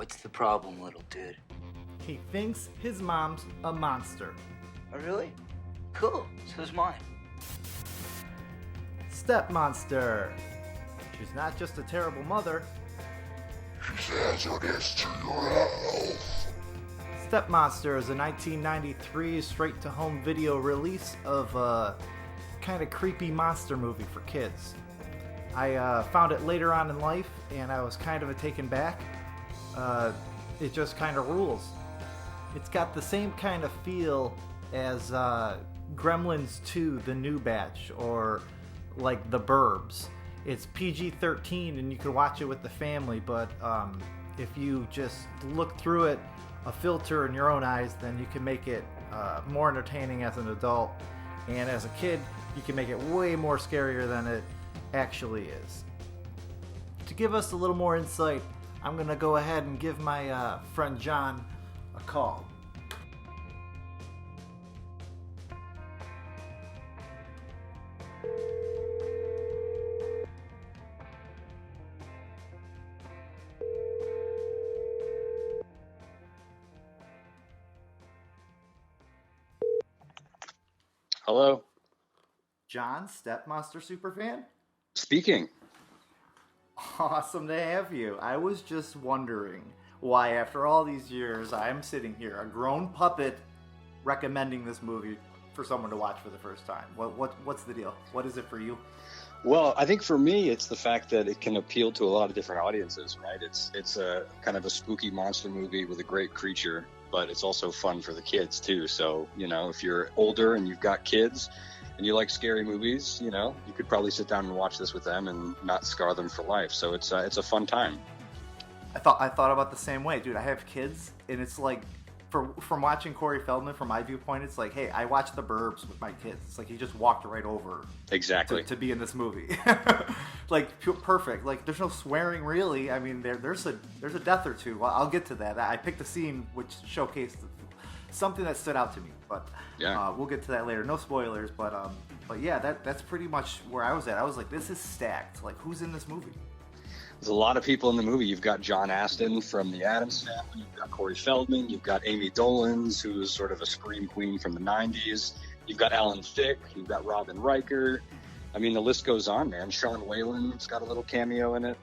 What's the problem, little dude? He thinks his mom's a monster. Oh, really? Cool. So's mine. Stepmonster. She's not just a terrible mother. She's hazardous to your health. Stepmonster is a 1993 straight-to-home video release of a kind of creepy monster movie for kids. I found it later on in life, and I was kind of taken back. It just kind of rules. It's got the same kind of feel as Gremlins 2, The New Batch, or like The Burbs. It's PG-13 and you can watch it with the family, but if you just look through it, a filter in your own eyes, then you can make it more entertaining as an adult. And as a kid, you can make it way more scarier than it actually is. To give us a little more insight, I'm going to go ahead and give my friend John a call. Hello. John, Stepmonster superfan? Speaking. Awesome to have you. I was just wondering why, after all these years, I'm sitting here, a grown puppet, recommending this movie for someone to watch for the first time. What's the deal? What is it for you? Well, I think for me, it's the fact that it can appeal to a lot of different audiences, right? It's a kind of a spooky monster movie with a great creature, but it's also fun for the kids too. So, if you're older and you've got kids and you like scary movies, you could probably sit down and watch this with them and not scar them for life. So it's a fun time. I thought about the same way, dude. I have kids, and it's like, from watching Corey Feldman, from my viewpoint, it's like, hey, I watched The Burbs with my kids. It's like he just walked right over exactly to be in this movie. Like, perfect. Like, there's no swearing really. I mean, there's a death or two. Well, I'll get to that. I picked a scene which showcased something that stood out to me, but yeah, we'll get to that later. No spoilers, but yeah, that's pretty much where I was at. I was like, this is stacked. Like, who's in this movie? There's a lot of people in the movie. You've got John Astin from the Addams Family. You've got Corey Feldman. You've got Amy Dolans, who's sort of a scream queen from the 90s. You've got Alan Thicke. You've got Robin Riker. I mean, the list goes on, man. Sean Whalen's got a little cameo in it.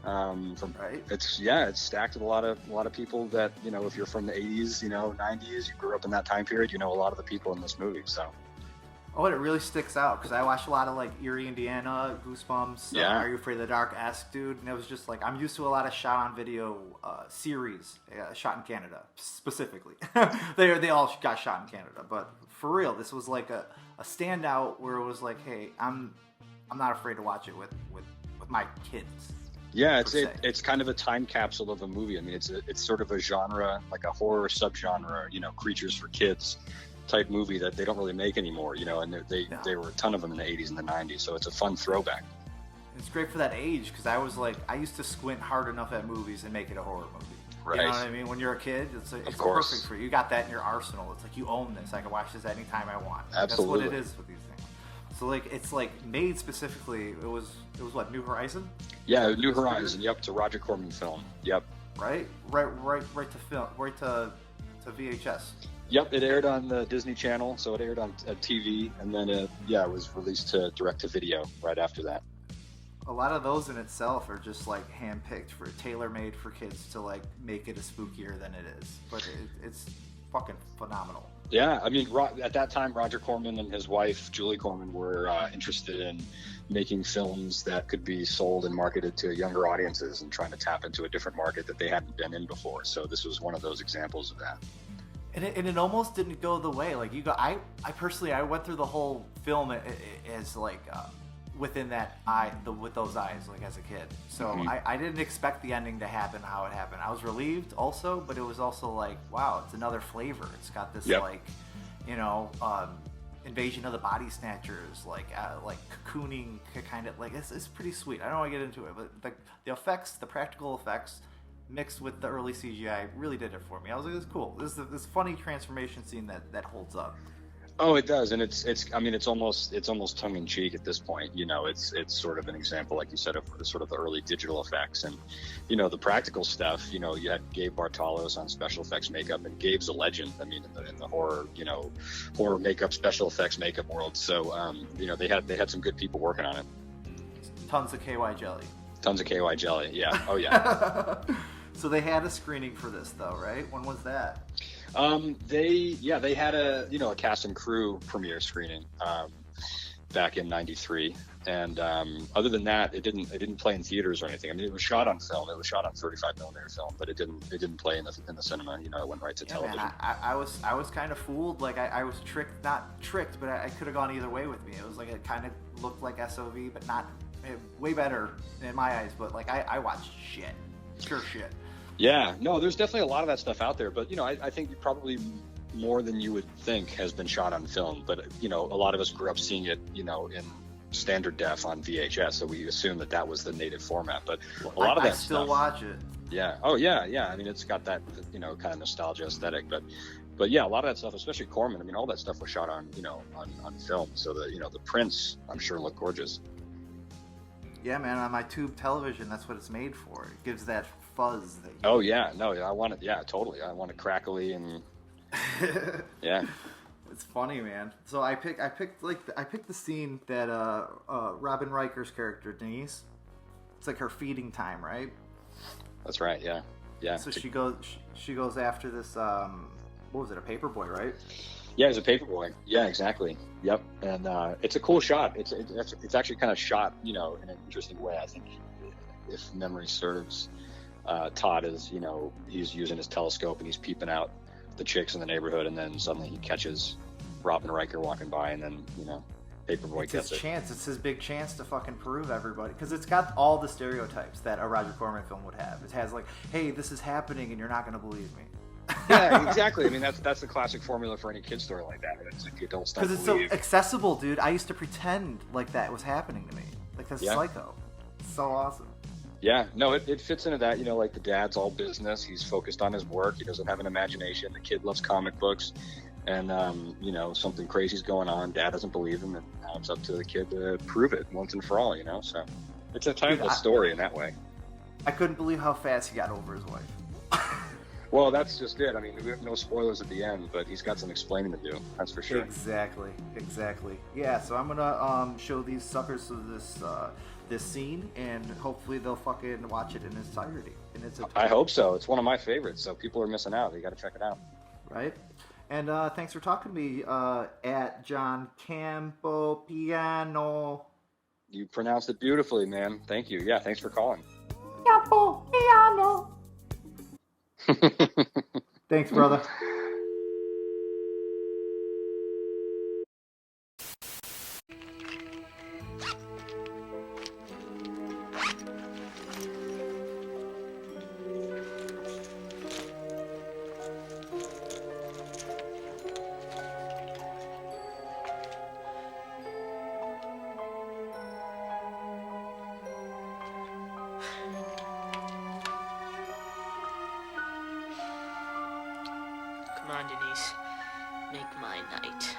Right. It's stacked with a lot of people that, if you're from the 80s, 90s, you grew up in that time period, a lot of the people in this movie. So. Oh, and it really sticks out because I watched a lot of like Eerie, Indiana, Goosebumps, Are You Afraid of the Dark-esque, dude, and it was just like, I'm used to a lot of shot-on-video series shot in Canada specifically. they all got shot in Canada, but for real, this was like a standout where it was like, hey, I'm not afraid to watch it with my kids. Yeah, it's kind of a time capsule of a movie. I mean, it's sort of a genre, like a horror subgenre, creatures for kids type movie that they don't really make anymore, and there were a ton of them in the 80s and the 90s, so it's a fun throwback. It's great for that age because I was like, I used to squint hard enough at movies and make it a horror movie. Right. You know what I mean? When you're a kid, it's perfect for you. You got that in your arsenal. It's like, you own this. I can watch this anytime I want. Absolutely. That's what it is with these things. So like, it's like made specifically. It was what, New Horizon? Yeah, New Horizon. Yep, it's a Roger Corman film. Yep. Right to film, right to VHS. Yep, it aired on the Disney Channel, so it aired on TV, and then it was released to direct-to-video right after that. A lot of those in itself are just like handpicked for tailor-made for kids to like make it spookier than it is, but it's fucking phenomenal. Yeah, I mean, at that time, Roger Corman and his wife Julie Corman were interested in making films that could be sold and marketed to younger audiences and trying to tap into a different market that they hadn't been in before. So this was one of those examples of that. And it almost didn't go the way like you go. I personally went through the whole film as like within that with those eyes, like as a kid. So I didn't expect the ending to happen how it happened. I was relieved also, but it was also like, wow, it's another flavor. It's got this like, invasion of the body snatchers, like cocooning kind of like it's pretty sweet. I don't want to get into it, but the effects, the practical effects, mixed with the early CGI really did it for me. I was like, this is cool. This funny transformation scene that holds up. Oh, it does, and it's. I mean, it's almost tongue in cheek at this point. You know, it's sort of an example, like you said, of sort of the early digital effects, and you know, the practical stuff. You know, you had Gabe Bartalos on special effects makeup, and Gabe's a legend. I mean, in the horror, you know, horror makeup, special effects makeup world. So, you know, they had some good people working on it. Tons of KY jelly. Tons of KY jelly. Yeah. Oh yeah. So they had a screening for this, though, right? When was that? They had a cast and crew premiere screening back in '93, and other than that, it didn't play in theaters or anything. I mean, it was shot on film. It was shot on 35 millimeter film, but it didn't play in the cinema. You know, it went right to television. Man, I was kind of fooled. Like I was tricked, not tricked, but I could have gone either way with me. It was like it kind of looked like SOV, but not way better in my eyes. But like I watched shit, pure shit. Yeah, no, there's definitely a lot of that stuff out there, but you know, I think probably more than you would think has been shot on film. But you know, a lot of us grew up seeing it, you know, in standard def on VHS, so we assume that was the native format. But a lot of that I still stuff, watch it. Yeah. Oh yeah, yeah. I mean, it's got that, you know, kind of nostalgia aesthetic, but yeah, a lot of that stuff, especially Corman. I mean, all that stuff was shot on, you know, on film, so that, you know, the prints, I'm sure, look gorgeous. Yeah, man, on my tube television, that's what it's made for. It gives that fuzz that Oh yeah, no, I want it. Yeah, totally. I want it crackly and yeah. It's funny, man. So I picked the scene that Robin Riker's character Denise. It's like her feeding time, right? That's right. Yeah, yeah. So she goes after this. What was it? A paperboy, right? Yeah, he's a paperboy. Yeah, exactly. Yep. And it's a cool shot. It's actually kind of shot, you know, in an interesting way. I think, if memory serves, Todd is, you know, he's using his telescope and he's peeping out the chicks in the neighborhood, and then suddenly he catches Robin Riker walking by, and then, you know, paperboy gets it. It's his big chance to fucking prove everybody, because it's got all the stereotypes that a Roger Corman film would have. It has like, hey, this is happening and you're not going to believe me. Yeah, exactly. I mean, that's the classic formula for any kid story like that. It's like the adults don't believe. Because it's so accessible, dude. I used to pretend like that was happening to me. Like, that's psycho. It's so awesome. Yeah, no, it fits into that, you know, like the dad's all business. He's focused on his work. He doesn't have an imagination. The kid loves comic books. And, you know, something crazy's going on. Dad doesn't believe him. And now it's up to the kid to prove it once and for all, you know. So it's a timeless story in that way. I couldn't believe how fast he got over his wife. Well, that's just it. I mean, we have no spoilers at the end, but he's got some explaining to do. That's for sure. Exactly. Yeah, so I'm gonna show these suckers to this scene, and hopefully they'll fucking watch it in its entirety. I hope so. It's one of my favorites, so people are missing out. You got to check it out. Right. And thanks for talking to me at John Campo Piano. You pronounced it beautifully, man. Thank you. Yeah, thanks for calling. Campo Piano. Thanks, brother. Come on, Denise. Make my night.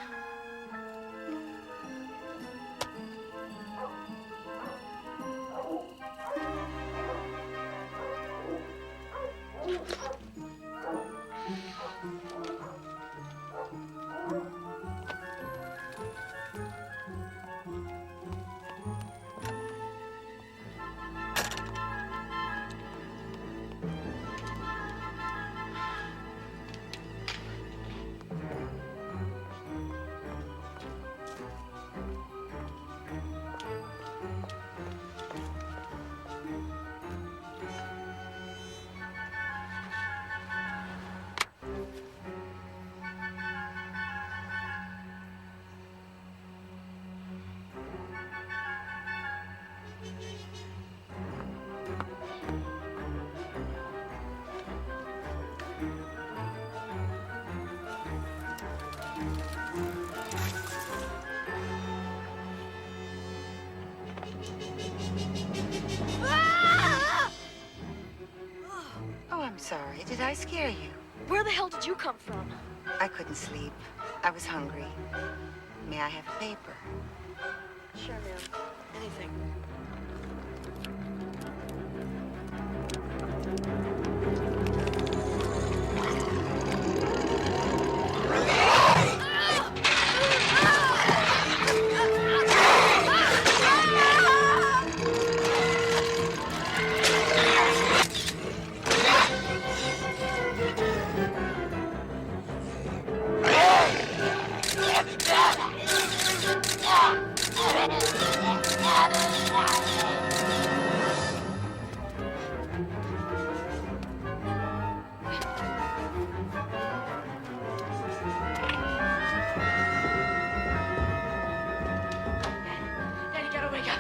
Oh, I'm sorry. Did I scare you? Where the hell did you come from? I couldn't sleep. I was hungry. May I have a paper? Sure, ma'am. Anything. Dad, you gotta wake up.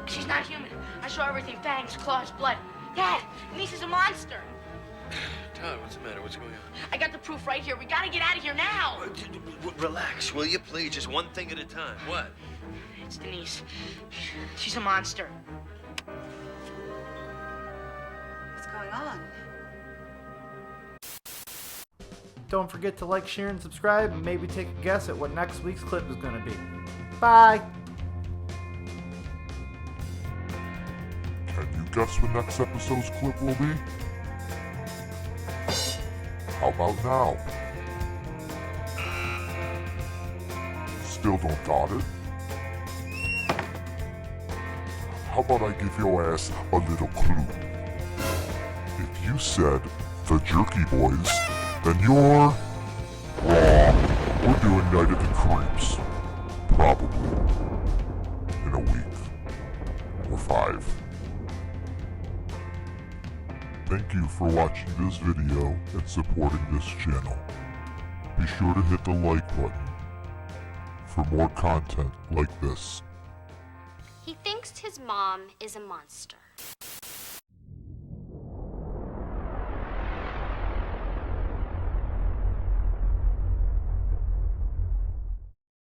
She's not human. I saw everything. Fangs, claws, blood. Dad, niece is a monster. Todd, what's the matter? What's going on? I got the proof right here. We gotta get out of here now. Relax, will you, please? Just one thing at a time. What? It's Denise. She's a monster. What's going on? Don't forget to like, share, and subscribe, and maybe take a guess at what next week's clip is going to be. Bye! Can you guess what next episode's clip will be? How about now? Still don't got it? How about I give your ass a little clue? If you said the Jerky Boys, then you're wrong. We're doing Night of the Creeps. Probably. In a week. Or 5. Thank you for watching this video and supporting this channel. Be sure to hit the like button for more content like this. He thinks his mom is a monster.